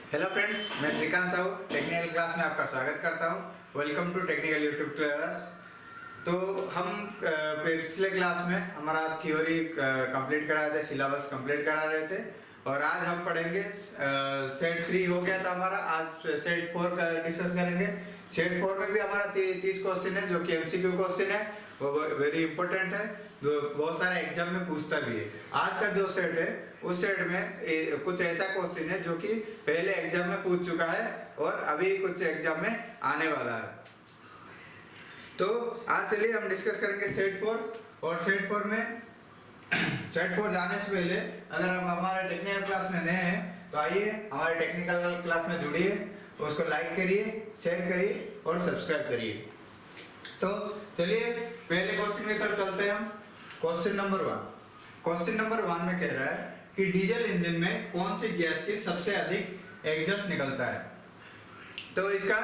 Hello friends, मैं Shrikant Sahu technical class में आपका स्वागत करता हूं। Welcome to technical YouTube class. तो हम पिछले क्लास में हमारा थ्योरी कंप्लीट करा रहे थे, सिलेबस कंप्लीट करा रहे थे और आज हम पढ़ेंगे सेट 3 हो गया था हमारा। आज सेट 4 का डिस्कस करेंगे। सेट 4 में भी हमारा 30 क्वेश्चन है जो कि एमसीक्यू क्वेश्चन है, वो वेरी इंपॉर्टेंट है, जो बहुत सारे एग्जाम में पूछता भी है। आज का जो सेट है उस सेट में कुछ ऐसा क्वेश्चन है जो कि पहले एग्जाम में पूछ चुका है और अभी कुछ एग्जाम में आने वाला है। तो आज चलिए हम डिस्कस करेंगे सेट 4। और सेट 4 में सेट 4 जाने से पहले अगर आप हमारे टेक्निकल क्लास में नए हैं तो आइए हमारे टेक्निकल क्लास में जुड़िए, उसको लाइक करिए, शेयर करिए और सब्सक्राइब करिए। तो चलिए पहले क्वेश्चन की तरफ चलते हैं हम। Question number 1। क्वेश्चन नंबर 1 में कह रहा है कि डीजल इंजन में कौन सी गैस की सबसे अधिक एग्जॉस्ट निकलता है। तो इसका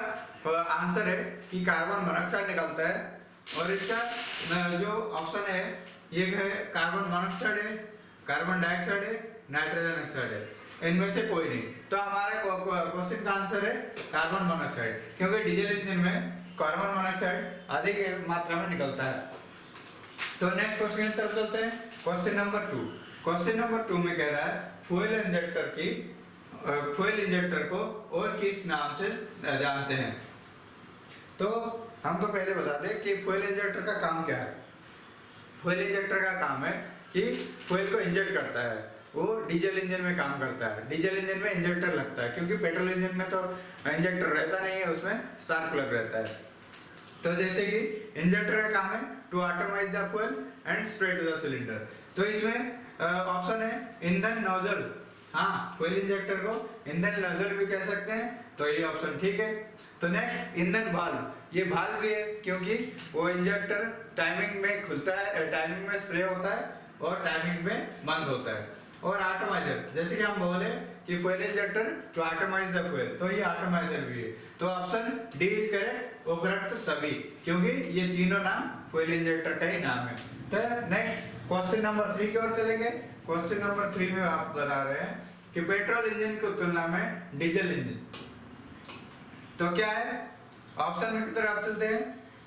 आंसर है कि कार्बन मोनोऑक्साइड निकलता है। और इसका जो ऑप्शन है ये है कार्बन मोनोऑक्साइड है, कार्बन डाइऑक्साइड है, नाइट्रोजन ऑक्साइड है, इनमें से कोई नहीं। तो हमारे क्वेश्चन का आंसर है कार्बन मोनोऑक्साइड, क्योंकि डीजल इंजन में कार्बन मोनोऑक्साइड अधिक मात्रा में निकलता है। तो नेक्स्ट क्वेश्चन की तरफ चलते हैं। Question number 2। क्वेश्चन नंबर 2 में कह रहा है फ्यूल इंजेक्टर को और किस नाम से जानते हैं। तो हम तो पहले बता दें कि फ्यूल इंजेक्टर का काम क्या है। फ्यूल इंजेक्टर का काम है कि फ्यूल को इंजेक्ट करता है, वो डीजल इंजन में काम करता है। डीजल इंजन में इंजेक्टर लगता है, क्योंकि पेट्रोल इंजन में तो इंजेक्टर रहता नहीं है, उसमें स्पार्क प्लग रहता है। तो जैसे कि इंजेक्टर का काम है to atomize the fuel and spray to the cylinder. तो इसमें ऑप्शन है ईंधन नोजल। हाँ, फ्यूल इंजेक्टर को ईंधन नोजल भी कह सकते हैं, तो ये ऑप्शन ठीक है। तो नेक्स्ट ईंधन वाल्व। ये वाल्व भी है क्योंकि वो इंजेक्टर टाइमिंग में खुलता है, टाइमिंग में स्प्रे होता है और टाइमिंग में बंद होता है। और एटमाइजर, जैसे कि हम बोले कि fuel injector to atomize the fuel, तो ये एटमाइजर भी है। तो ऑप्शन डी इज करेक्ट, उपरोक्त सभी, क्योंकि ये तीनों नाम फ्यूल इंजेक्टर का ही नाम है। तो नेक्स्ट क्वेश्चन नंबर 3 की ओर चलेंगे। क्वेश्चन नंबर 3 में आप बता रहे हैं कि पेट्रोल इंजन की तुलना में डीजल इंजन तो क्या है। ऑप्शन में की तरफ चलते हैं।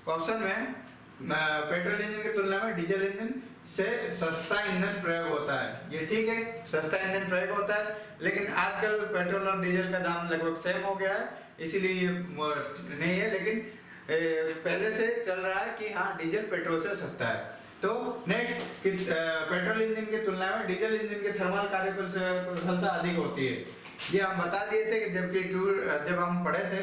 ऑप्शन में पेट्रोल इंजन की तुलना में डीजल इंजन से सस्ता ईंधन प्रयोग होता है। ये ठीक है, सस्ता ईंधन प्रयोग होता है, लेकिन आजकल पेट्रोल और डीजल का दाम लगभग सेम हो गया है, इसीलिए ये नहीं है। लेकिन पहले से चल रहा है कि हाँ, डीजल पेट्रोल से सस्ता है। तो नेक्स्ट पेट्रोल इंजन की तुलना में डीजल इंजन की थर्मल कार्यकुशलता अधिक होती है। ये हम बता दिए थे कि जब हम पढ़े थे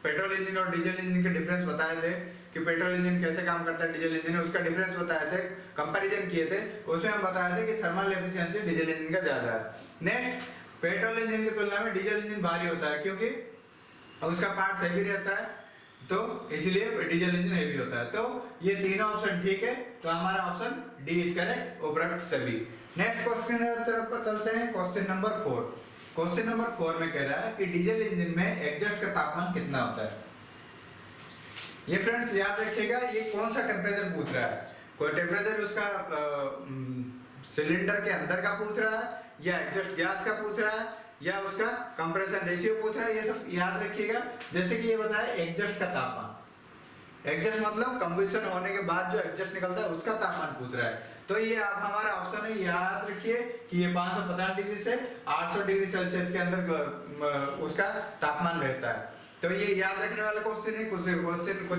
पेट्रोल इंजन और डीजल इंजन के डिफरेंस बताए थे कि पेट्रोल इंजन कैसे काम करता है, डीजल इंजन, उसका डिफरेंस बताए थे, कंपैरिजन किए थे। उसमें हम बताए थे कि थर्मल एफिशिएंसी डीजल इंजन का ज्यादा है। नेक्स्ट पेट्रोल इंजन की तुलना में डीजल इंजन भारी होता है, क्योंकि उसका पार्ट हैवी रहता है, तो इसलिए डीजल इंजन हेवी होता है। तो ये तीनों ऑप्शन ठीक है, तो हमारा ऑप्शन डी इज करेक्ट, उपरोक्त सभी। नेक्स्ट क्वेश्चन की तरफ पर चलते हैं। Question number 4। क्वेश्चन नंबर 4 में कह रहा है कि डीजल इंजन में एग्जॉस्ट का तापमान कितना होता है। ये फ्रेंड्स याद रखिएगा, ये कौन सा टेम्परेचर पूछ रहा है। कोई टेम्परेचर उसका सिलेंडर के अंदर का पूछ रहा है, या एग्जॉस्ट गैस का पूछ रहा है, या उसका कंप्रेशन रेशियो पूछ रहा है। ये सब याद रखिएगा। जैसे कि ये बताया एग्जॉस्ट का तापमान, एग्जॉस्ट मतलब कंबशन होने के बाद जो एग्जॉस्ट निकलता है उसका तापमान पूछ रहा है। तो ये आप हमारा ऑप्शन है, याद रखिए कि ये 550 डिग्री से 800 डिग्री सेल्सियस के अंदर उसका तापमान रहता है। तो ये याद रखने वाला क्वेश्चन है। कुछ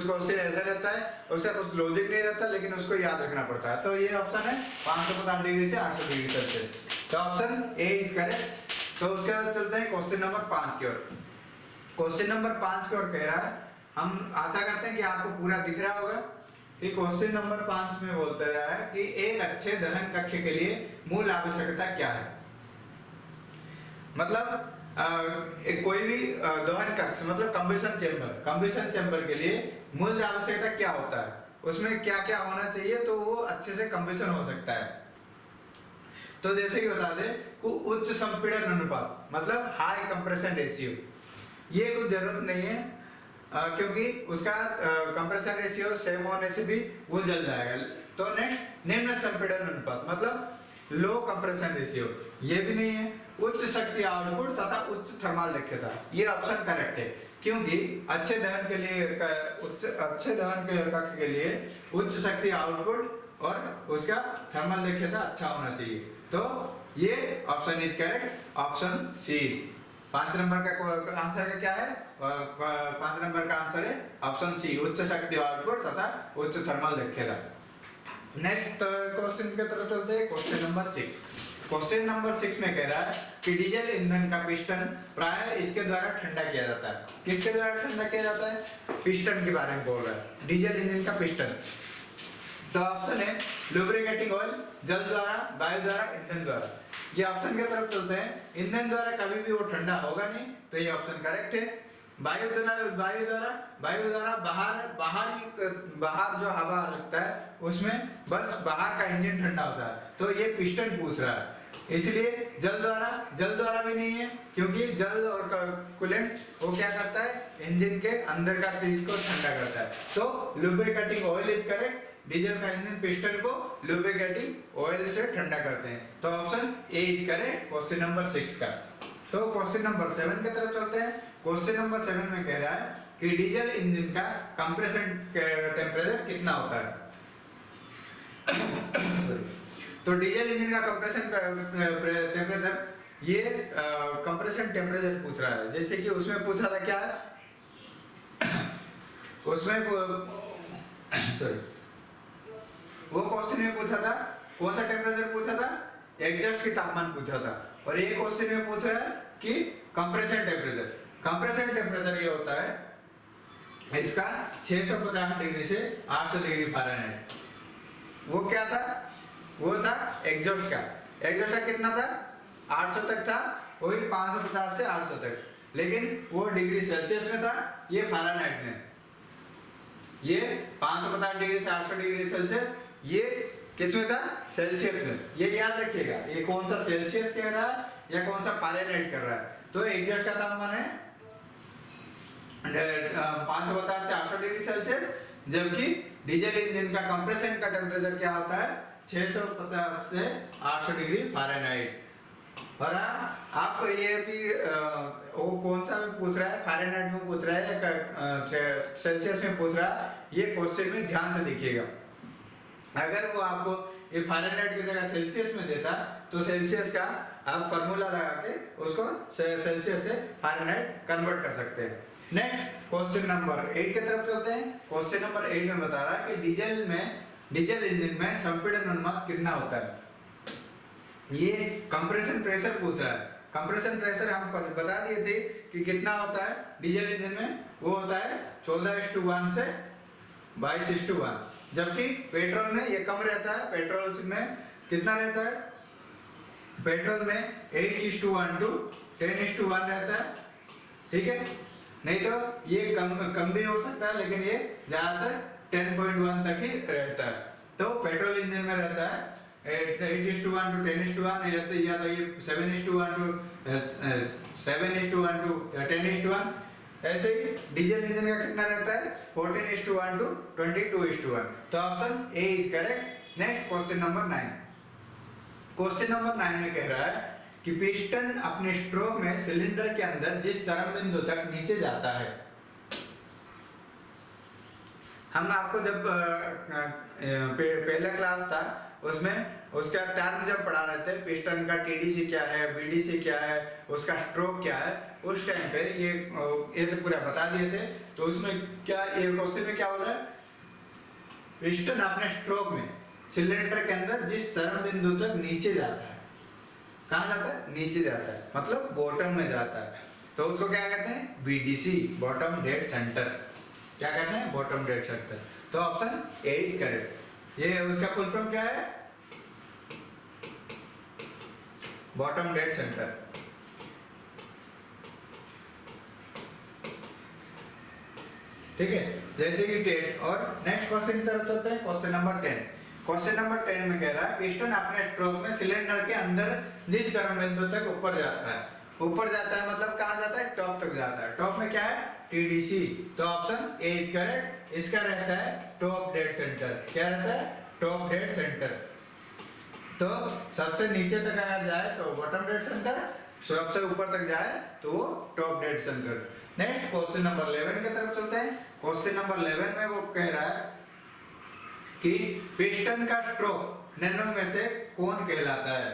क्वेश्चन ऐसा रहता है, उसका कुछ लॉजिक नहीं रहता, लेकिन उसको याद रखना पड़ता है। तो ये ऑप्शन है 550 डिग्री से 800 डिग्री सेल्सियस। तो ऑप्शन ए इज करेक्ट। तो उसके बाद चलते हैं क्वेश्चन नंबर 5 की ओर। क्वेश्चन नंबर 5 की ओर कह रहा है, हम आशा करते हैं कि आपको पूरा दिख रहा होगा कि क्वेश्चन नंबर 5 में बोलते रहा है कि एक अच्छे दहन कक्ष के लिए मूल आवश्यकता क्या है। मतलब कोई भी दहन कक्ष मतलब कंबशन चेंबर के लिए मूल आवश्यकता क्या होता है, उसमें क्या क्या होना चाहिए तो वो अच्छे से कंबशन हो सकता है। तो जैसे कि बता दें को उच्च संपीड़न अनुपात मतलब हाई कंप्रेशन रेशियो, ये कुछ जरूरत नहीं है, क्योंकि उसका कंप्रेशन रेशियो सेम होने से भी वो जल जाएगा। तो नेक्स्ट निम्न संपीड़न अनुपात मतलब लो कंप्रेशन रेशियो, ये भी नहीं है। उच्च शक्ति आउटपुट तथा उच्च थर्मल दक्षता। ये ऑप्शन करेक्ट है, क्योंकि अच्छे दहन के लिए अच्छे दहन के कक्ष के लिए उच्च शक्ति आउटपुट और उसका थर्मल दक्षता अच्छा होना चाहिए। तो ये option is correct, option C. 5 number का आंसर क्या है? 5 नंबर का आंसर है ऑप्शन सी, उच्च शक्ति आउटपुट तथा उच्च थर्मल दक्षता। नेक्स्ट क्वेश्चन की तरफ चलते हैं, क्वेश्चन नंबर 6। क्वेश्चन नंबर 6 में कह रहा है कि डीजल ईंधन का पिस्टन प्राय इसके द्वारा ठंडा किया जाता है। किसके द्वारा ठंडा किया जाता है? पिस्टन के बारे में बोल रहा है, डीजल इंजन का पिस्टन। तो ऑप्शन है लुब्रिकेटिंग ऑयल, जल द्वारा, वायु द्वारा, ईंधन द्वारा। ये ऑप्शन की तरफ चलते हैं। ईंधन द्वारा कभी भी वो ठंडा होगा नहीं, तो ये ऑप्शन करेक्ट है। वायु द्वारा बाहर जो हवा लगता है उसमें बस बाहर का इंजन ठंडा होता है, तो ये पिस्टन पूछ रहा है। इसलिए जल द्वारा भी नहीं है, क्योंकि जल और कूलेंट वो क्या करता है? इंजन के अंदर का चीज को ठंडा करता है। तो lubricating oil is correct. Diesel का इंजन पिस्टन को लुब्रिकेटिंग ऑयल से ठंडा करते हैं, तो option A is correct question number 6 का। तो क्वेश्चन नंबर 7 की तरफ चलते हैं। क्वेश्चन नंबर 7 में कह रहा है कि डीजल इंजन का कंप्रेशन टेम्परेचर कितना होता है? तो डीजल इंजन का कंप्रेशन टेम्परेचर, ये कंप्रेशन टेम्परेचर पूछ रहा है। जैसे कि उसमें पूछा था क्या है? उसमें वो क्वेश्चन में पूछा था, कौन सा टेम्परेचर पूछा था? एग्जॉस्ट की तापमान पूछा था। और ये क्वेश्चन में पूछ रहा है कि कंप्रेशन टेम्परेचर। कंप्रेशन टेम्परेचर ये होता है इसका 650 डिग्री से 800 डिग्री फ़ारेनहाइट। वो क्या था? वो था एग्जॉस्ट का। एग्जॉस्ट का कितना था? 800 तक था, वही 550 से 800 तक, लेकिन वो डिग्री सेल्सियस में था, ये फ़ारेनहाइट में। ये 550 डिग्री से 800 डिग्री सेल्सियस, ये किसमें था? सेल्सियस में। ये याद रखिएगा, ये कौन सा सेल्सियस कह रहा है या कौन सा फ़ारेनहाइट कर रहा है। तो एग्जॉस्ट का तापमान है 550 से 800 डिग्री सेल्सियस, जबकि डीजल इंजन का कंप्रेशन का टेम्परेचर क्या होता है? 650 से 800 डिग्री फ़ारेनहाइट। और आप ये भी वो कौन सा पूछ रहा है? फ़ारेनहाइट में पूछ रहा है या सेल्सियस में पूछ रहा है? ये क्वेश्चन में ध्यान से देखिएगा। अगर वो आपको ये फ़ारेनहाइट की जगह सेल्सियस में देता, तो सेल्सियस का आप फार्मूला लगा के उसको सेल्सियस से फ़ारेनहाइट कन्वर्ट कर सकते हैं। नेक्स्ट क्वेश्चन नंबर 8 की तरफ चलते हैं। क्वेश्चन नंबर 8 में बता रहा है कि डीजल इंजन में संपीड़न अनुपात कितना होता है? ये कंप्रेशन प्रेशर पूछ रहा है। कंप्रेशन प्रेशर हम बता दिए थे कि कितना होता है डीजल इंजन में। वो होता है 14:1 से 22:1, जबकि पेट्रोल में ये कम रहता है। पेट्रोल में कितना रहता है? पेट्रोल में 8:1 to 10:1 रहता है, ठीक है। नहीं तो ये कम भी हो सकता है, लेकिन ये ज्यादातर 10.1 तक ही रहता है। तो पेट्रोल इंजन में रहता है 8:1 to 10:1, या तो ये 7:1 to 7:1 to 10:1। ऐसे ही डीजल इंजन का कितना रहता है? 14:1 to 22:1। तो option A is correct. Next question number 9। Question number 9 में कह रहा है कि पिस्टन अपने स्ट्रोक में सिलेंडर के अंदर जिस चरम बिंदु तक नीचे जाता है। हम आपको जब पहला क्लास था उसमें उसका टर्म जब पढ़ा रहे थे, पिस्टन का टीडीसी क्या है, बीडीसी क्या है, उसका स्ट्रोक क्या है, उस टाइम पे ये सब पूरा बता दिए थे। तो उसमें क्या, ये क्वेश्चन में क्या हो रहा है? पिस्टन अपने स्ट्रोक में सिलेंडर के अंदर जिस चरम बिंदु तक नीचे जाता है। कहाँ जाता है? नीचे जाता है, मतलब बॉटम में जाता है। तो उसको क्या कहते हैं? BDC, bottom dead centre. क्या कहते हैं? Bottom dead centre. तो ऑप्शन ए इज करेक्ट। ये उसका फुल फॉर्म क्या है? Bottom dead centre. ठीक है, जैसे कि टेट। और नेक्स्ट क्वेश्चन की तरफ चलते हैं, क्वेश्चन नंबर 10। क्वेश्चन नंबर 10 में कह रहा है पिस्टन अपने स्ट्रोक में सिलेंडर के अंदर जिस चरम बिंदु तक ऊपर जाता है। ऊपर जाता है मतलब कहाँ जाता है? टॉप तक जाता है। टॉप में क्या है? टीडीसी। तो ऑप्शन ए इज करेक्ट। इसका रहता है टॉप डेड सेंटर। क्या रहता है? Top dead centre. तो सबसे नीचे तक अगर जाए तो बॉटम डेड सेंटर, सबसे ऊपर तक जाए तो वो top dead centre. Next question number 11 की तरफ चलते हैं। क्वेश्चन नंबर 11 में वो कह रहा है कि पिस्टन का स्ट्रोक निम्न में से कौन कहलाता है।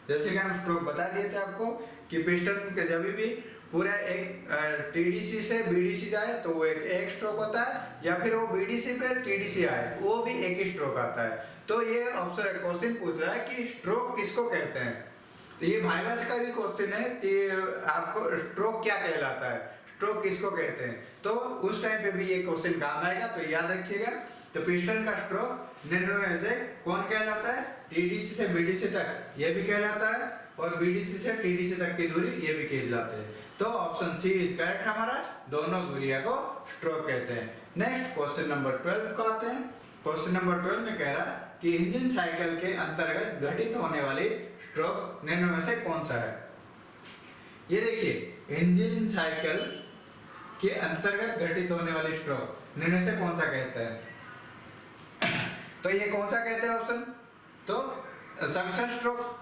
जैसे कि हम स्ट्रोक बता दिए थे आपको कि पिस्टन के जब भी पूरा एक टीडीसी से बीडीसी जाए तो वो एक स्ट्रोक होता है, या फिर वो बीडीसी पे टीडीसी आए वो भी एक ही स्ट्रोक आता है। तो ये ऑप्शन क्वेश्चन पूछ रहा है कि स्ट्रोक किसको कहते हैं। तो ये वाइवास का भी क्वेश्चन है कि आपको स्ट्रोक क्या कहलाता है, स्ट्रोक किसको कहते हैं। तो उस टाइम पे भी ये क्वेश्चन काम आएगा, तो याद रखिएगा। तो पिस्टन का स्ट्रोक निम्न में से कौन कहलाता है, टीडीसी से बीडीसी तक ये भी कहलाता है, और बीडीसी से टीडीसी तक की दूरी ये भी कहलाते हैं। तो ऑप्शन सी इज करेक्ट हमारा, दोनों दूरियां को स्ट्रोक कहते हैं। नेक्स्ट क्वेश्चन नंबर 12 को आते हैं। क्वेश्चन नंबर 12 में कह रहा है कि इंजन साइकिल के अंतर्गत घटित होने वाली स्ट्रोक निम्न में से कौन सा है। ये देखिए, इंजन साइकिल के अंतर्गत घटित होने वाली स्ट्रोक निम्न में से कौन सा कहते हैं। तो ये कौन सा कहते हैं ऑप्शन, तो सक्शन स्ट्रोक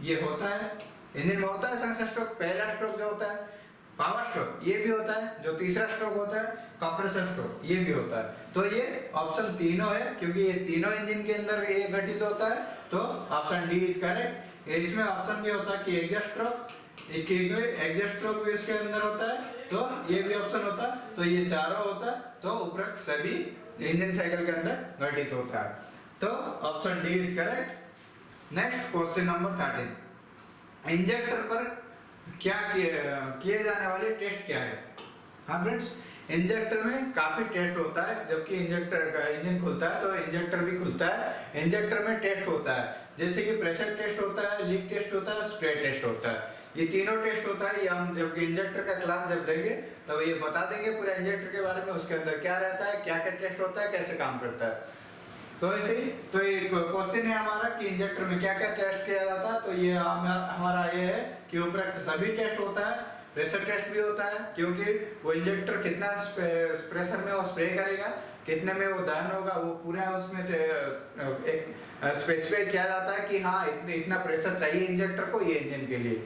ये होता है, इंजन में होता है सक्शन स्ट्रोक। पहला स्ट्रोक जो होता है पावर स्ट्रोक ये भी होता है, जो तीसरा स्ट्रोक होता है कंप्रेसर स्ट्रोक ये भी होता है। तो ये ऑप्शन तीनों है, क्योंकि ये तीनों इंजन के अंदर ये घटित होता है। तो ऑप्शन डी इज करेक्ट। इसमें ऑप्शन भी होता है कि एग्जॉस्ट स्ट्रोक, एग्जॉस्ट स्ट्रोक भी इसके अंदर होता है, तो ये भी ऑप्शन होता है। तो ये चारों होता है, तो उपरोक्त सभी इंजन साइकिल के अंदर घटित होता है। तो option D is correct. Next question number 13, injector पर क्या किए जाने वाले टेस्ट क्या है। हाँ फ्रेंड्स, इंजेक्टर में काफी टेस्ट होता है। जबकि इंजेक्टर का इंजन खुलता है तो इंजेक्टर भी खुलता है। इंजेक्टर में टेस्ट होता है, जैसे कि प्रेशर टेस्ट होता है, लीक टेस्ट होता है, स्प्रे टेस्ट होता है। ये तीनों टेस्ट होता है। ये हम जब इंजेक्टर का क्लास जब लेंगे तो ये बता देंगे पूरा इंजेक्टर के बारे में, उसके अंदर क्या रहता है, क्या क्या टेस्ट होता है, कैसे काम करता है। तो ऐसे ही तो ये क्वेश्चन है हमारा कि इंजेक्टर में क्या क्या टेस्ट किया जाता है। तो ये हमारा ये है कि उपरोक्त सभी टेस्ट होता है। प्रेशर टेस्ट भी होता है, क्योंकि वो इंजेक्टर कितना प्रेशर में वो स्प्रे करेगा, कितने में वो दहन होगा, वो पूरा उसमें एक स्पेसिफाई किया जाता है कि हाँ इतना प्रेशर चाहिए इंजेक्टर को ये इंजन के लिए।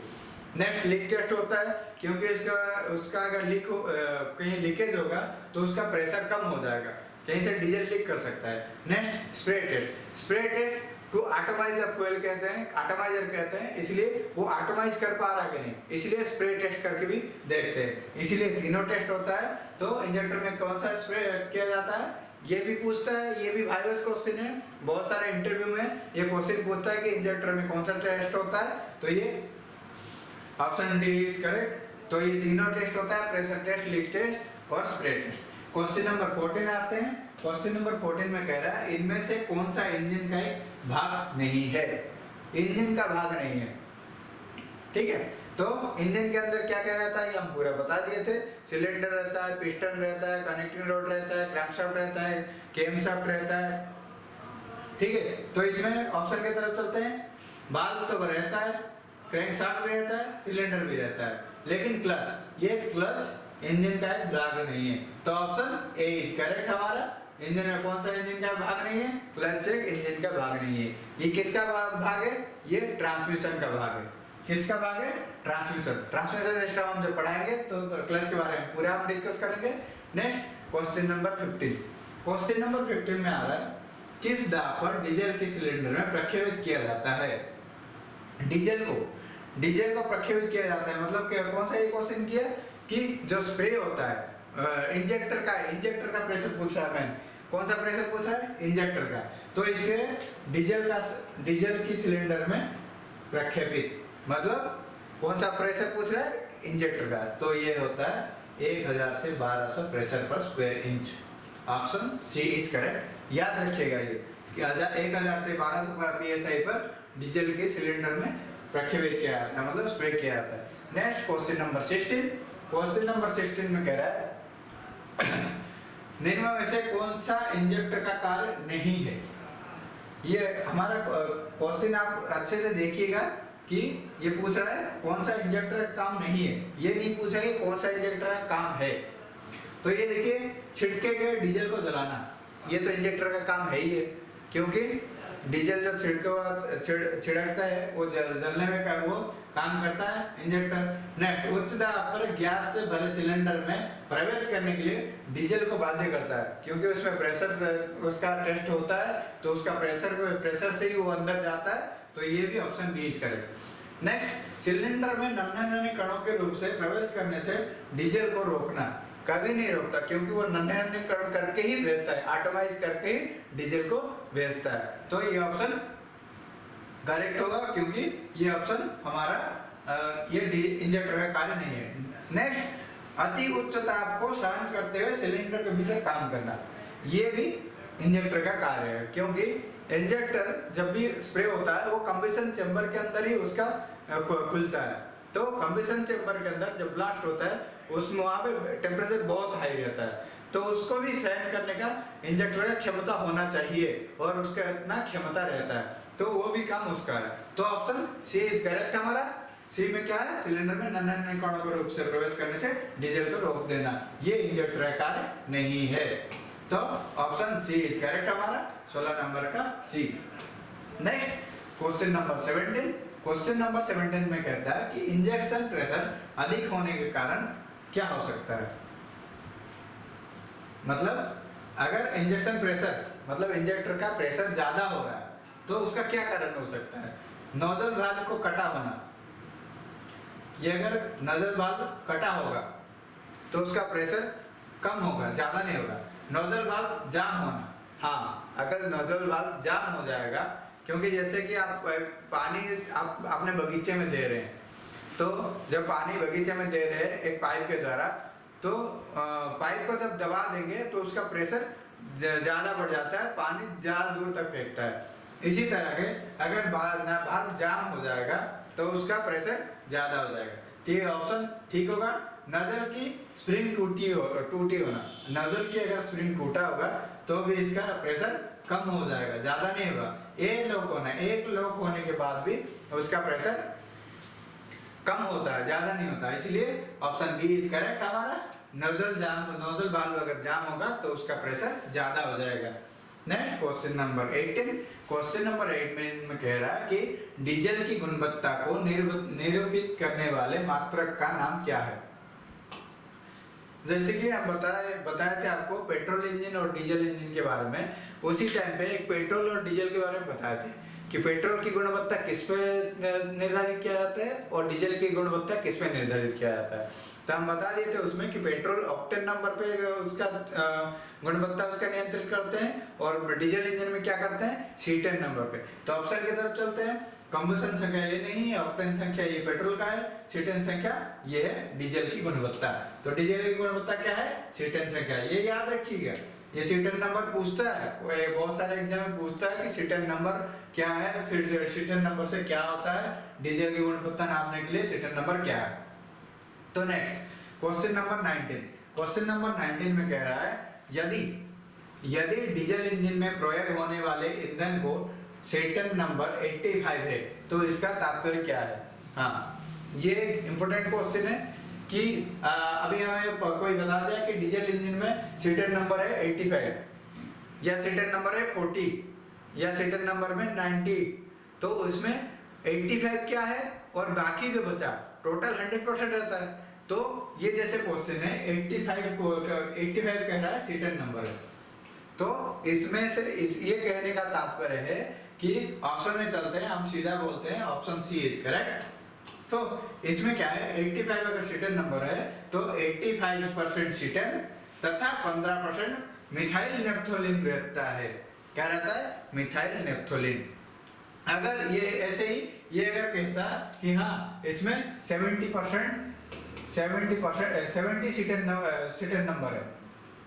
नेक्स्ट लीक टेस्ट होता है, क्योंकि उसका अगर लीक कहीं लीकेज होगा तो उसका प्रेशर कम हो जाएगा, कहीं से डीजल लीक कर सकता है। Next spray test, spray test to atomize the fuel कहते हैं, एटमाइजर कहते हैं, इसलिए वो एटमाइज कर पा रहा है कि नहीं, इसलिए स्प्रे टेस्ट करके भी देखते हैं। इसलिए तीनों टेस्ट होता है। तो इंजेक्टर में कौन सा स्प्रे किया जाता है ये भी पूछता है। ये भी वाइवास क्वेश्चन है, बहुत सारे इंटरव्यू में ये क्वेश्चन पूछता है कि इंजेक्टर में कौन सा टेस्ट होता है। तो ये ऑप्शन डी इज करेक्ट। तो ये तीनों टेस्ट होता है, प्रेशर टेस्ट, लीक टेस्ट और स्प्रे टेस्ट। क्वेश्चन नंबर 14 आते हैं। क्वेश्चन नंबर 14 में कह रहा है इनमें से कौन सा इंजन का एक भाग नहीं है। इंजन का भाग नहीं है, ठीक है। तो इंजन के अंदर क्या क्या रहता है ये हम पूरा बता दिए थे। सिलेंडर रहता है, पिस्टन रहता है, कनेक्टिंग रोड रहता है, क्रैंकशाफ्ट रहता है, केमशाफ्ट रहता है, ठीक है। तो इसमें ऑप्शन की तरफ चलते हैं। बाल्ब तो रहता है, क्रैंकशाफ्ट भी रहता है, सिलेंडर भी रहता है, लेकिन क्लच, ये क्लच इंजन का एक भाग नहीं है। तो ऑप्शन ए इज करेक्ट हमारा। इंजन में कौन सा इंजन का भाग नहीं है, क्लच एक इंजन का भाग नहीं है। ये किसका भाग है, ये ट्रांसमिशन का भाग है। किसका भाग है, ट्रांसमिशन। ट्रांसमिशन सिस्टम हम जब पढ़ाएंगे तो क्लच के बारे में पूरा हम डिस्कस करेंगे। Next question number 15। Question number 15 में आ रहा है किस दाब पर डीजल के सिलेंडर में प्रक्षेपित किया जाता है। डीजल को प्रक्षेपित किया जाता है, मतलब कि कौन सा ये क्वेश्चन किया कि जो स्प्रे होता है इंजेक्टर का प्रेशर पूछ रहा है। मैं कौन सा प्रेशर पूछ रहा है, इंजेक्टर का। तो इसे डीजल की सिलेंडर में प्रक्षेपित, मतलब कौन सा प्रेशर पूछ रहा है, इंजेक्टर का। तो ये होता है 1000 से 1200 प्रेशर पर square inch. Option C is correct. याद रखिएगा ये कि 1000 से 1200 psi पर डीजल के सिलेंडर में प्रक्षेपित किया जाता है, मतलब स्प्रे किया जाता है। Next question number 16। Question number 16 में कह रहा है निम्न में से कौन सा इंजेक्टर का कार्य नहीं है। ये हमारा क्वेश्चन आप अच्छे से देखिएगा कि ये पूछ रहा है कौन सा इंजेक्टर का काम नहीं है, ये नहीं पूछा कि कौन सा इंजेक्टर का काम है। तो ये देखिए छिड़के गए डीजल को जलाना, ये तो इंजेक्टर का काम है ही है, क्योंकि डीजल जो छिड़कता है वो जलने में वो काम करता है इंजेक्टर। नेक्स्ट, उच्च दाब पर गैस से भरे सिलेंडर में प्रवेश करने के लिए डीजल को बाध्य करता है, क्योंकि उसमें प्रेशर उसका टेस्ट होता है, तो उसका प्रेशर से ही वो अंदर जाता है। तो ये भी option B correct. Next, cylinder में नन्हे कणों के रूप से प्रवेश करने से डीजल को रोकना कभी नहीं रोकता, क्योंकि वो नन्हे कण करके ही भेजता है, एटमाइज करके ही डीजल को भेजता है। तो ये ऑप्शन करेक्ट होगा, क्योंकि ये ऑप्शन हमारा ये इंजेक्टर का कार्य नहीं है। नेक्स्ट, अति उच्च ताप को सहन करते हुए सिलेंडर के भीतर काम करना, ये भी इंजेक्टर का कार्य है, क्योंकि इंजेक्टर जब भी स्प्रे होता है वो कंबशन चेंबर के अंदर ही उसका खुलता है। तो कंबशन चेंबर के अंदर जब ब्लास्ट होता है उसमें वहाँ पे टेम्परेचर बहुत हाई रहता है, तो उसको भी सहन करने का इंजेक्टर का क्षमता होना चाहिए, और उसका इतना क्षमता रहता है, तो वो भी काम उसका है। तो ऑप्शन सी इज करेक्ट हमारा। सी में क्या है, सिलेंडर में नन्हे कणों के रूप से प्रवेश करने से डीजल को रोक देना, ये इंजेक्टर का कार्य नहीं है। तो ऑप्शन सी इज करेक्ट हमारा, 16 नंबर का C. Next, question number 17। Question number 17 में कहता है कि इंजेक्शन प्रेशर अधिक होने के कारण क्या हो सकता है। मतलब अगर इंजेक्शन प्रेशर मतलब इंजेक्टर का प्रेशर ज्यादा हो रहा है तो उसका क्या कारण हो सकता है। नोजल वाल्व को कटा होना, ये अगर नोजल वाल्व कटा होगा तो उसका प्रेशर कम होगा, ज्यादा नहीं होगा। नोजल वाल्व जाम होना, हाँ अगर नोजल वाल्व जाम हो जाएगा, क्योंकि जैसे कि आप पानी आप अपने बगीचे में दे रहे हैं, तो जब पानी बगीचे में दे रहे हैं एक पाइप के द्वारा, तो पाइप को जब दबा देंगे तो उसका प्रेशर ज़्यादा बढ़ जाता है, पानी ज़्यादा दूर तक फेंकता है। इसी तरह के अगर वाल्व जाम हो जाएगा तो उसका प्रेशर ज़्यादा हो जाएगा। तो ये ऑप्शन ठीक होगा। नजल की स्प्रिंग टूटी होना, नजल की अगर स्प्रिंग टूटा होगा तो भी इसका प्रेशर कम हो जाएगा, ज़्यादा नहीं होगा। एक लॉक होने के बाद भी उसका प्रेशर कम होता है, ज्यादा नहीं होता, इसलिए ऑप्शन बी इज करेक्ट हमारा। नोजल वाल्व अगर जाम होगा तो उसका प्रेशर ज्यादा हो जाएगा। Next, question number 18। Question number 18 में कह रहा है कि डीजल की गुणवत्ता को निरूपित करने वाले मात्रक का नाम क्या है। जैसे कि हम बताए थे आपको पेट्रोल इंजन और डीजल इंजन के बारे में, उसी टाइम पे एक पेट्रोल और डीजल के बारे में बताए थे कि पेट्रोल की गुणवत्ता किस पे निर्धारित किया जाता है और डीजल की गुणवत्ता किस पे निर्धारित किया जाता है। तो हम बता दिए थे उसमें कि पेट्रोल ऑक्टेन नंबर पे उसका गुणवत्ता उसका नियंत्रित करते हैं, और डीजल इंजन में क्या करते हैं, C10 नंबर पे। तो ऑप्शन की तरफ चलते हैं। कंबशन संख्या ये नहीं है, ऑक्टेन संख्या ये पेट्रोल का है, C10 संख्या ये है डीजल की गुणवत्ता। तो डीजल की गुणवत्ता क्या है, C10 संख्या, ये याद रखिएगा। ये C10 नंबर पूछता है, बहुत सारे एग्जाम में पूछता है कि C10 नंबर क्या है, C10 नंबर से क्या होता है, डीजल की गुणवत्ता नापने के लिए C10 नंबर क्या है। तो next, question number 19। Question number 19 में कह रहा है यदि डीजल इंजन में प्रयोग होने वाले ईंधन को C10 नंबर 85 है तो इसका तात्पर्य क्या है। हाँ, ये इंपोर्टेंट क्वेश्चन है कि अभी हमें कोई बता दिया कि डीजल इंजन में C10 नंबर है 85 या C10 नंबर है 40 या C10 नंबर में 90, तो उसमें 85 क्या है और बाकी जो बचा टोटल 100% रहता है। तो ये जैसे क्वेश्चन है 85 कह रहा है C10 नंबर है, तो इसमें से ये कहने का तात्पर्य है कि ऑप्शन में चलते हैं, हम सीधा बोलते हैं ऑप्शन सी इज करेक्ट। तो इसमें क्या है, 85 अगर C10 नंबर है तो 85% C10 तथा 15% मिथाइल नेप्थोलिन रहता है। क्या रहता है, मिथाइल नेप्थोलिन। अगर ये ऐसे ही ये अगर कहता कि हाँ इसमें 70% C10 नंबर है,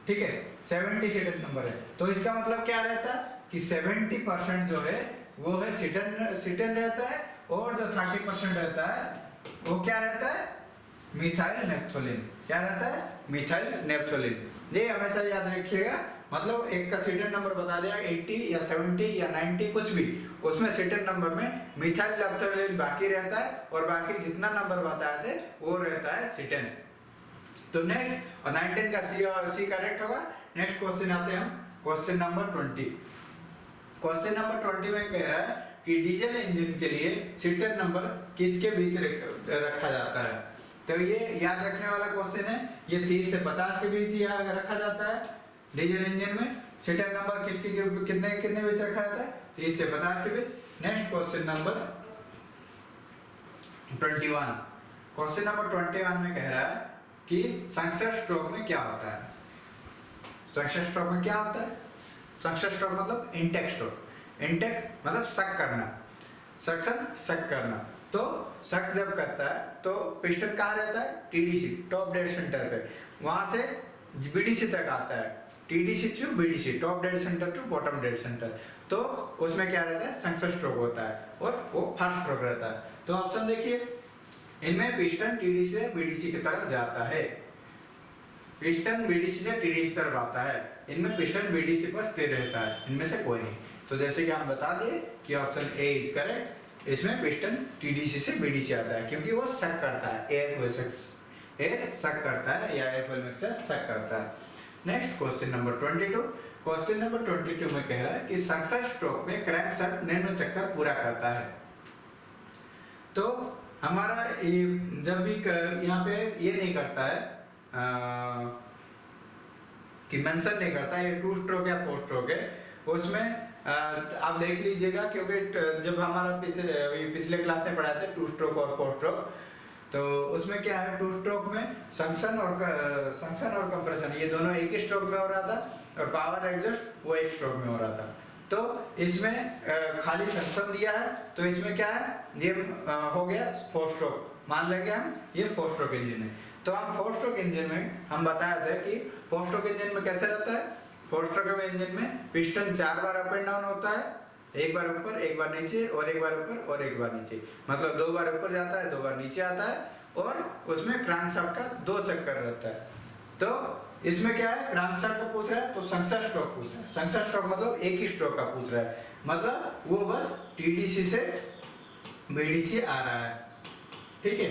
ठीक है 70 C10 नंबर है, तो इसका मतलब क्या रहता है कि 70% जो है वो है C10 रहता है, और जो 30% रहता है वो क्या रहता है, मिथाइल नेप्थोलिन। क्या रहता है, मिथाइल नेप्थोलिन। ये हमेशा याद रखिएगा, मतलब एक का C10 नंबर बता दिया 80 या 70 या 90 कुछ भी, उसमें C10 नंबर में मिथाइल नेप्थोलिन बाकी रहता है, और बाकी जितना नंबर बताए थे वो रहता है C10। तो नेक्स्ट 19 का सी करेक्ट होगा। नेक्स्ट क्वेश्चन आते हैं हम क्वेश्चन नंबर 20। क्वेश्चन नंबर 20 में कह रहा है कि डीजल इंजन के लिए सीटर नंबर किसके बीच रखा जाता है। तो ये याद रखने वाला क्वेश्चन है, ये 30 से 50 के बीच रखा जाता है। डीजल इंजन में सीटर नंबर किसके कितने कितने बीच रखा जाता है, 30 से 50 के बीच। Next question number 21। Question number 21 में कह रहा है कि सक्सेस स्ट्रोक में क्या होता है। सक्सेस स्ट्रोक में क्या होता है, सक्सेस स्ट्रोक मतलब इनटेक स्ट्रोक। इनटेक मतलब सक करना, सक्शन सक करना। तो सक जब करता है तो पिस्टन कहाँ रहता है, टीडीसी टॉप डेड सेंटर पे, वहां से बीडीसी तक आता है, TDC to BDC, top dead centre to bottom dead centre. तो उसमें क्या रहता है, सक्सेस स्ट्रोक होता है और वो फर्स्ट स्ट्रोक रहता है। तो ऑप्शन देखिए, इनमें पिस्टन टीडीसी से बीडीसी की तरफ जाता है, पिस्टन बीडीसी से टीडीसी तरफ आता है, इनमें पिस्टन बीडीसी पर स्थिर रहता है, इनमें से कोई नहीं। तो जैसे कि हम बता दिए कि ऑप्शन ए इज करेक्ट, इसमें पिस्टन टीडीसी से बीडीसी आता है क्योंकि वो सक करता है, एयर सक करता है या एयर फ्यूल मिक्सचर सक करता है। Next question number 22। Question number 22 में कह रहा है कि सक्सेस स्ट्रोक में क्रैंकशाफ्ट नैनो चक्कर पूरा करता है। तो हमारा जब भी यहाँ पे ये नहीं करता है कि मेंशन नहीं करता ये 2 स्ट्रोक या 4 स्ट्रोक है, उसमें आप देख लीजिएगा क्योंकि जब हमारा पिछले क्लास में पढ़ाया था 2 स्ट्रोक और 4 स्ट्रोक, तो उसमें क्या है 2 स्ट्रोक में सक्शन और कंप्रेशन ये दोनों एक ही स्ट्रोक में हो रहा था और पावर एग्जॉस्ट वो एक स्ट्रोक में हो रहा था। तो इसमें खाली सक्शन दिया है, तो इसमें क्या है, ये हो गया 4 स्ट्रोक, मान लेंगे हम ये 4 स्ट्रोक इंजन है। तो हम 4 स्ट्रोक इंजन में हम बताया था कि 4 स्ट्रोक इंजन में कैसे रहता है, 4 स्ट्रोक इंजन में piston 4 bar up and down होता है, एक बार ऊपर एक बार नीचे और एक बार ऊपर और एक बार नीचे, मतलब 2 बार ऊपर जाता है 2 बार नीचे आता है और उसमें क्रैंकशाफ्ट का 2 चक्कर रहता है। तो इसमें क्या है, क्रैंकशाफ्ट का पूछ रहा है तो सक्सेस स्ट्रोक पूछ रहा है, सक्सेस स्ट्रोक मतलब एक ही स्ट्रोक का पूछ रहा है, मतलब वो बस टीडीसी से बीडीसी आ रहा है, ठीक है,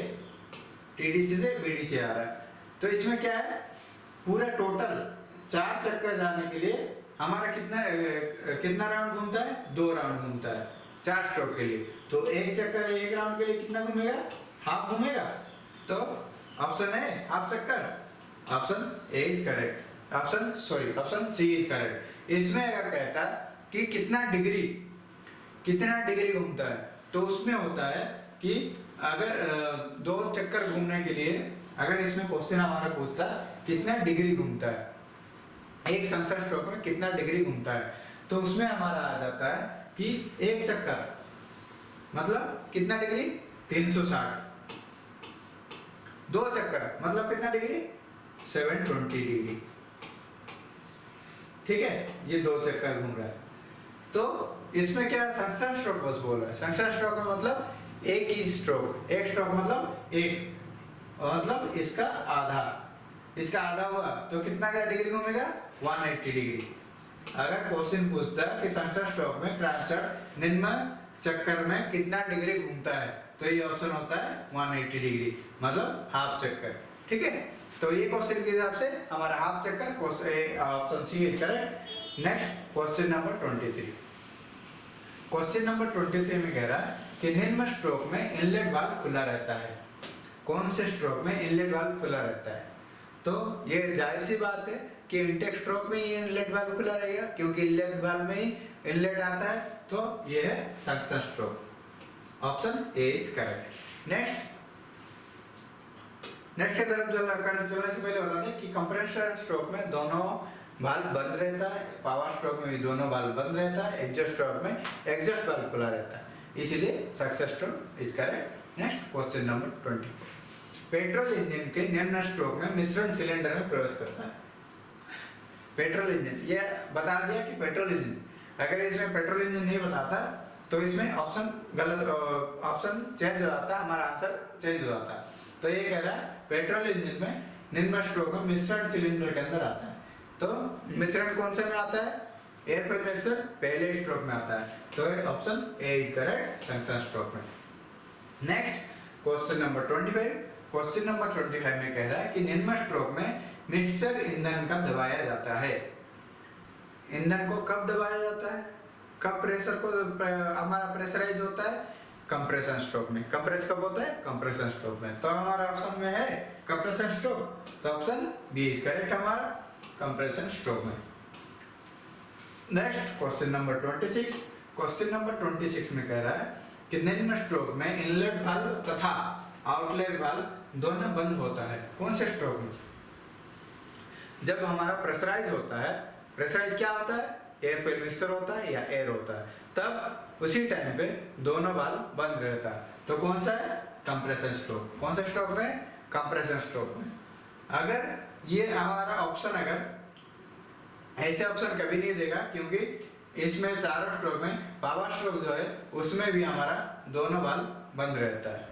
टीडीसी से बीडीसी आ रहा है। तो इसमें क्या है, पूरा टोटल 4 चक्कर जाने के लिए हमारा कितना राउंड घूमता है, 2 राउंड घूमता है 4 स्ट्रोक के लिए। तो एक चक्कर एक राउंड के लिए कितना घूमेगा, हाफ घूमेगा। तो ऑप्शन है हाफ चक्कर, option A is correct, option C is correct. इसमें अगर कहता है कि कितना डिग्री घूमता है, तो उसमें होता है कि अगर 2 चक्कर घूमने के लिए अगर इसमें क्वेश्चन हमारा पूछता है कितना डिग्री घूमता है, एक सक्सेस स्ट्रोक में कितना डिग्री घूमता है, तो उसमें हमारा आ जाता है कि एक चक्कर मतलब कितना डिग्री 360, 2 चक्कर मतलब कितना डिग्री 720 डिग्री, ठीक है, ये 2 चक्कर घूम रहा है। तो इसमें क्या सक्सेस स्ट्रोक बस बोल रहा है, सक्सेस स्ट्रोक में मतलब एक ही स्ट्रोक, एक स्ट्रोक मतलब एक, मतलब इसका आधा हुआ तो कितना का डिग्री घूमेगा 180 डिग्री। अगर क्वेश्चन पूछता है कि सक्सेस स्ट्रोक में क्रैंकशाफ्ट निम्न चक्कर में कितना डिग्री घूमता है, तो ये ऑप्शन होता है 180 डिग्री, मतलब हाफ चक्कर, ठीक है। तो ये क्वेश्चन के हिसाब से हमारा हाफ चक्कर option C is correct. Next question number 23। Question number 23 में कह रहा है कि निम्न स्ट्रोक में इनलेट वाल्व खुला रहता है। कौन से स्ट्रोक में इनलेट वाल्व खुला रहता है? तो ये जाहिर सी बात है कि इनटेक स्ट्रोक में ये इनलेट वाल्व खुला रहेगा, क्योंकि इनलेट वाल्व में ही इनलेट आता है, तो ये है success stroke, option A is correct. Next की तरफ चलने से पहले बता दें कि कंप्रेसर स्ट्रोक में दोनों वाल्व बंद रहता है, पावर स्ट्रोक में भी दोनों वाल्व बंद रहता है, एग्जॉस्ट स्ट्रोक में एग्जॉस्ट वाल्व खुला रहता है, इसीलिए success stroke is correct. Next question number 24। Petrol engine के निम्न स्ट्रोक में मिश्रण सिलेंडर में प्रवेश करता है। पेट्रोल इंजन ये बता दिया कि पेट्रोल इंजन, अगर इसमें पेट्रोल इंजन नहीं बताता तो इसमें ऑप्शन गलत, ऑप्शन चेंज हो जाता, हमारा आंसर चेंज हो जाता। तो ये कह रहा है पेट्रोल इंजन में निम्न स्ट्रोक में मिश्रण सिलेंडर के अंदर आता है। तो मिश्रण कौन से में आता है? एयर फ्यूल मिक्सचर पहले स्ट्रोक में आता है, तो option A is correct, suction stroke में। Next question number 25। Question number 25 में कह रहा है कि निम्न स्ट्रोक में मिक्सचर ईंधन का दबाया जाता है। ईंधन को कब दबाया जाता है? कब प्रेशर को हमारा प्रेशराइज होता है? कंप्रेशन स्ट्रोक में। कंप्रेस कब होता है? कंप्रेशन स्ट्रोक में। तो हमारा ऑप्शन में है कंप्रेशन स्ट्रोक, तो ऑप्शन बी इज करेक्ट हमारा, कंप्रेशन स्ट्रोक में। Next question number 26। Question number 26 में कह रहा है कि निम्न स्ट्रोक में इनलेट वाल्व तथा आउटलेट वाल्व दोनों बंद होता है। कौन से स्ट्रोक में? जब हमारा प्रेशराइज होता है, प्रेशराइज क्या होता है? एयर पे मिक्सचर होता है या एयर होता है, तब उसी टाइम पे दोनों वाल्व बंद रहता है। तो कौन सा है? Compression stroke. कौन सा स्ट्रोक में? कंप्रेशन स्ट्रोक में। अगर ये हमारा ऑप्शन, अगर ऐसे ऑप्शन कभी नहीं देगा, क्योंकि इसमें चारों स्ट्रोक में पावर स्ट्रोक जो है उसमें भी हमारा दोनों वाल्व बंद रहता है।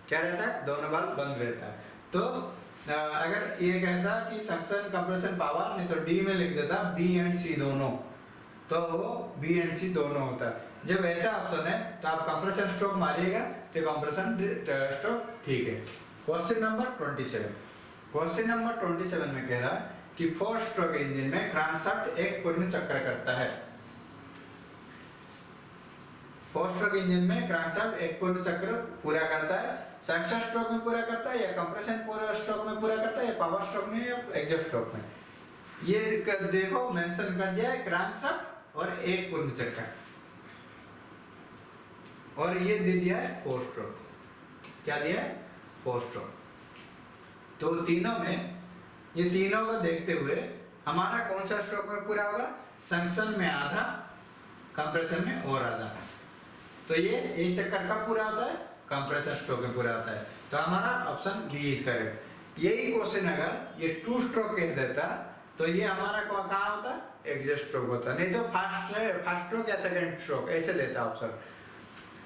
क्या रहता है? दोनों वाल्व बंद रहता है। तो अगर ये कहता कि सक्शन कंप्रेशन पावर, नहीं तो डी में लिख देता बी एंड सी दोनों, तो वो बी एंड सी दोनों होता है। जब ऐसा ऑप्शन है तो आप कंप्रेशन स्ट्रोक मारिएगा तो कंप्रेशन स्ट्रोक ठीक है। Question number 27। क्वेश्चन नंबर 27 में कह रहा है कि 4 स्ट्रोक इंजन में क्रैंकशाफ्ट एक पूर्ण चक्र करता है। 4 स्ट्रोक इंजन में क्रैंकशाफ्ट एक पूर्ण चक्र पूरा करता है। सक्शन स्ट्रोक में पूरा करता है या कंप्रेशन पूरा स्ट्रोक में पूरा करता है या पावर स्ट्रोक में या एग्जॉस्ट स्ट्रोक में? ये देखो मेंशन कर दिया है क्रैंकशाफ्ट और एक पूर्ण चक्र, और ये दे दिया है 4 स्ट्रोक। क्या दिया है? 4 स्ट्रोक। तो तीनों में, ये तीनों को देखते हुए हमारा कौन सा स्ट्रोक में पूरा होगा? सक्शन में आधा, कंप्रेशन में और आधा। तो ये एक चक्कर का पूरा होता है, कंप्रेशन स्ट्रोक में पूरा होता है। तो हमारा ऑप्शन बी इज करेक्ट। यही क्वेश्चन अगर ये 2 स्ट्रोक कह देता तो ये हमारा कहाँ होता? एग्जॉस्ट स्ट्रोक होता, नहीं तो फर्स्ट स्ट्रोक या सेकंड स्ट्रोक ऐसे लेता ऑप्शन।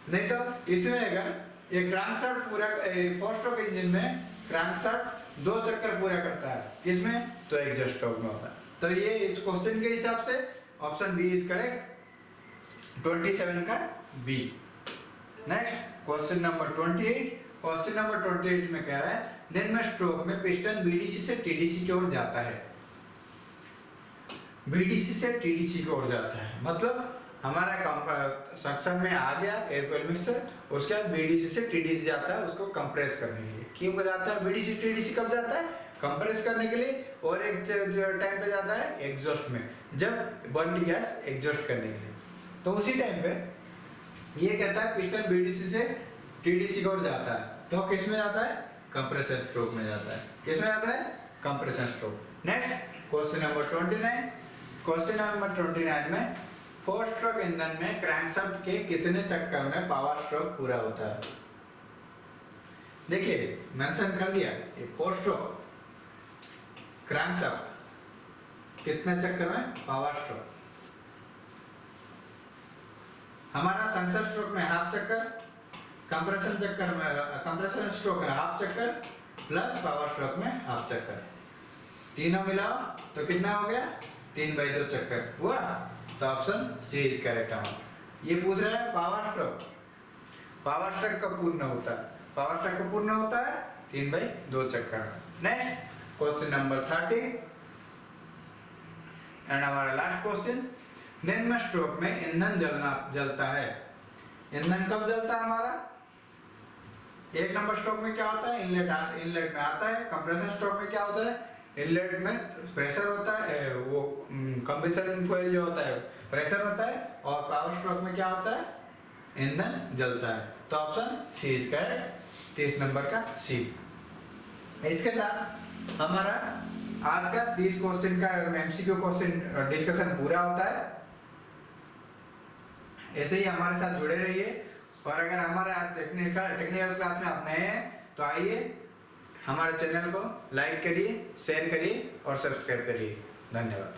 नहीं तो इसमें अगर ये क्रैंकशाफ्ट पूरा 4 स्ट्रोक इंजन में क्रैंकशाफ्ट 2 चक्कर पूरा करता है, किसमें? तो एग्जॉस्ट स्ट्रोक में होता है। तो ये इस क्वेश्चन के हिसाब से ऑप्शन बी इज करेक्ट, 27 का B. Next question number 28। Question number 28 में कह रहा है निम्न स्ट्रोक में पिस्टन बीडीसी से टीडीसी की ओर जाता है। बीडीसी से टीडीसी की ओर जाता है मतलब हमारा सक्शन में आ गया एयर कूल मिक्सचर, उसके बाद बीडीसी से टीडीसी जाता है उसको कंप्रेस करने के लिए। क्यों जाता है बीडीसी टीडीसी? कब जाता है? कंप्रेस करने के लिए, और एक टाइम पे जाता है एग्जॉस्ट में, जब बर्न गैस एग्जॉस्ट करने के लिए। तो उसी टाइम पे ये कहता है पिस्टन बीडीसी से टीडीसी की ओर जाता है, तो किस में जाता है? कंप्रेशन स्ट्रोक में जाता है। किस में जाता है? Compression stroke. Next question number 29। Question number 29 में 4 स्ट्रोक इंजन में क्रैंकशाफ्ट के कितने चक्कर में पावर स्ट्रोक पूरा होता है? देखिए मेंशन कर दिया ये 4 स्ट्रोक क्रैंकशाफ्ट कितने चक्कर में पावर स्ट्रोक। हमारा सक्शन स्ट्रोक में हाफ चक्कर, कंप्रेशन चक्कर में कंप्रेशन स्ट्रोक में हाफ चक्कर प्लस पावर स्ट्रोक में हाफ चक्कर, तीनों मिलाओ तो कितना हो गया? 3/2 चक्कर हुआ। तो ऑप्शन सी इज करेक्ट हमारा। ये पूछ रहा है पावर स्ट्रोक, पावर स्ट्रोक कब पूर्ण होता है? पावर स्ट्रोक कब पूर्ण होता है? 3/2 चक्कर। नेक्स्ट क्वेश्चन नंबर 30 एंड हमारा लास्ट क्वेश्चन। निम्न स्ट्रोक में ईंधन जलता है। ईंधन कब जलता है हमारा? 1 नंबर स्ट्रोक में क्या होता है? इनलेट में आता है। कंप्रेशन स्ट्रोक में क्या होता है? इनलेट में प्रेशर होता है, वो कंबशन फ्यूल जो होता है प्रेशर होता है, और पावर स्ट्रोक में क्या होता है? ईंधन जलता है। तो option C is correct, 30 number का सी। इसके साथ हमारा आज का 30 क्वेश्चन का एमसीक्यू क्वेश्चन डिस्कशन पूरा होता है। ऐसे ही हमारे साथ जुड़े रहिए, और अगर हमारे आज टेक्निकल क्लास में आप नए हैं तो आइए हमारे चैनल को लाइक करिए, शेयर करिए और सब्सक्राइब करिए। धन्यवाद।